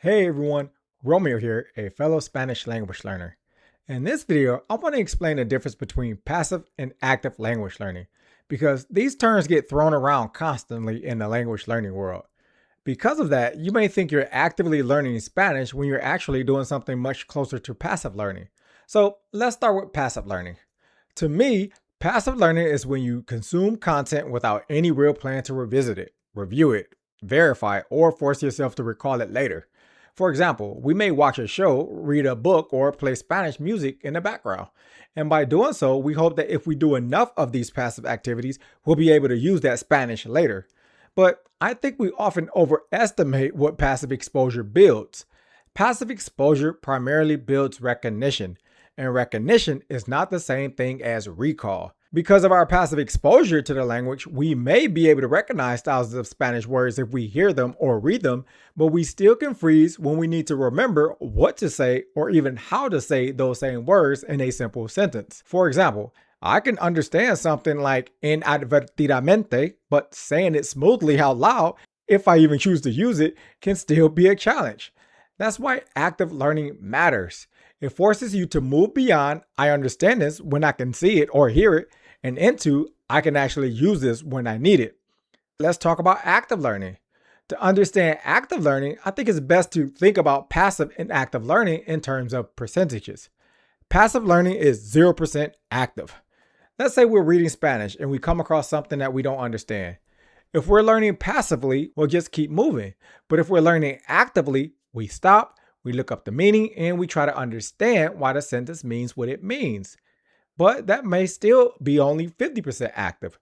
Hey everyone, Romeo here, a fellow Spanish language learner. In this video, I want to explain the difference between passive and active language learning because these terms get thrown around constantly in the language learning world. Because of that, you may think you're actively learning Spanish when you're actually doing something much closer to passive learning. So let's start with passive learning. To me, passive learning is when you consume content without any real plan to revisit it, review it, verify, or force yourself to recall it later. For example, we may watch a show, read a book, or play Spanish music in the background. And by doing so, we hope that if we do enough of these passive activities, we'll be able to use that Spanish later. But I think we often overestimate what passive exposure builds. Passive exposure primarily builds recognition, and recognition is not the same thing as recall. Because of our passive exposure to the language, we may be able to recognize thousands of Spanish words if we hear them or read them, but we still can freeze when we need to remember what to say or even how to say those same words in a simple sentence. For example, I can understand something like inadvertidamente, but saying it smoothly out loud, if I even choose to use it, can still be a challenge. That's why active learning matters. It forces you to move beyond, I understand this when I can see it or hear it, and into, I can actually use this when I need it. Let's talk about active learning. To understand active learning, I think it's best to think about passive and active learning in terms of percentages. Passive learning is 0% active. Let's say we're reading Spanish and we come across something that we don't understand. If we're learning passively, we'll just keep moving. But if we're learning actively, we stop, we look up the meaning, and we try to understand why the sentence means what it means. But that may still be only 50% active.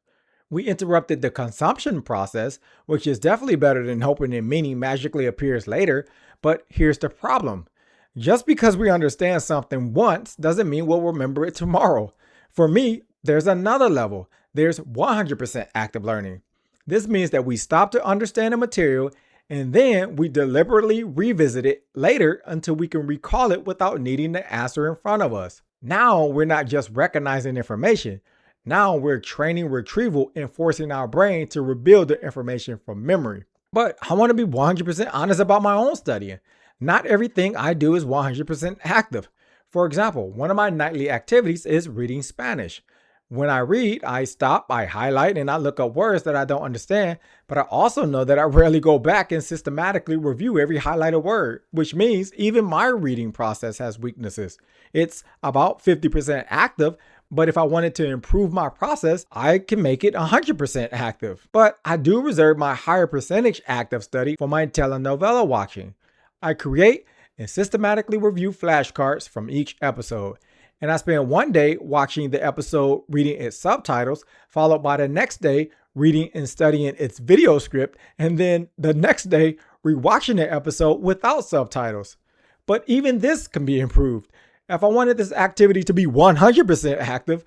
We interrupted the consumption process, which is definitely better than hoping the meaning magically appears later. But here's the problem. Just because we understand something once doesn't mean we'll remember it tomorrow. For me, there's another level. There's 100% active learning. This means that we stop to understand the material and then we deliberately revisit it later until we can recall it without needing the answer in front of us. Now we're not just recognizing information. Now we're training retrieval and forcing our brain to rebuild the information from memory. But I want to be 100% honest about my own studying. Not everything I do is 100% active. For example, one of my nightly activities is reading Spanish. When I read, I stop, I highlight, and I look up words that I don't understand, but I also know that I rarely go back and systematically review every highlighted word, which means even my reading process has weaknesses. It's about 50% active, but if I wanted to improve my process, I can make it 100% active. But I do reserve my higher percentage active study for my telenovela watching. I create and systematically review flashcards from each episode. And I spend one day watching the episode, reading its subtitles, followed by the next day reading and studying its video script, and then the next day rewatching the episode without subtitles. But even this can be improved. If I wanted this activity to be 100% active,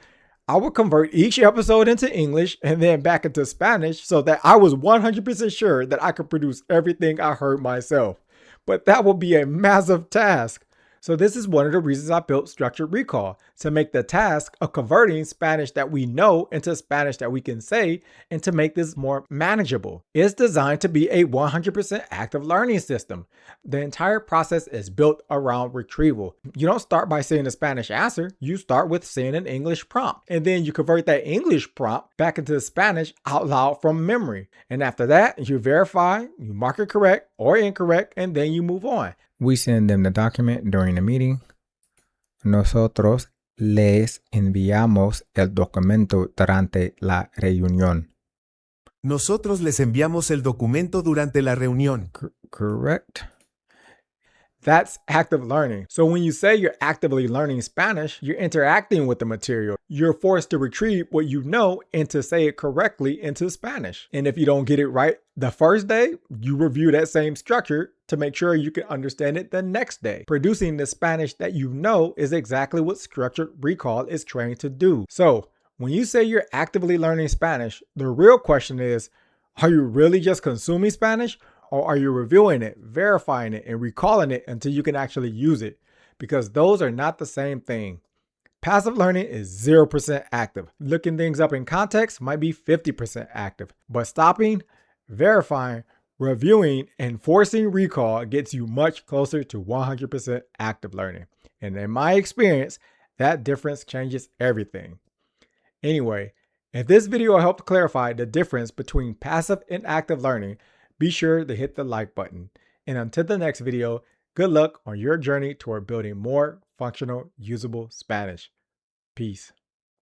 I would convert each episode into English and then back into Spanish so that I was 100% sure that I could produce everything I heard myself. But that would be a massive task. So this is one of the reasons I built structured recall, to make the task of converting Spanish that we know into Spanish that we can say, and to make this more manageable. It's designed to be a 100% active learning system. The entire process is built around retrieval. You don't start by saying a Spanish answer, you start with saying an English prompt, and then you convert that English prompt back into Spanish out loud from memory. And after that, you verify, you mark it correct or incorrect, and then you move on. We send them the document during the meeting. Nosotros les enviamos el documento durante la reunión. Nosotros les enviamos el documento durante la reunión. Correct. That's active learning. So when you say you're actively learning Spanish, you're interacting with the material. You're forced to retrieve what you know and to say it correctly into Spanish. And if you don't get it right the first day, you review that same structure to make sure you can understand it the next day. Producing the Spanish that you know is exactly what structured recall is trained to do. So when you say you're actively learning Spanish, the real question is, are you really just consuming Spanish? Or are you reviewing it, verifying it, and recalling it until you can actually use it? Because those are not the same thing. Passive learning is 0% active. Looking things up in context might be 50% active. But stopping, verifying, Reviewing and forcing recall gets you much closer to 100% active learning. And in my experience, that difference changes everything. Anyway, if this video helped clarify the difference between passive and active learning, be sure to hit the like button. And until the next video, good luck on your journey toward building more functional, usable Spanish. Peace.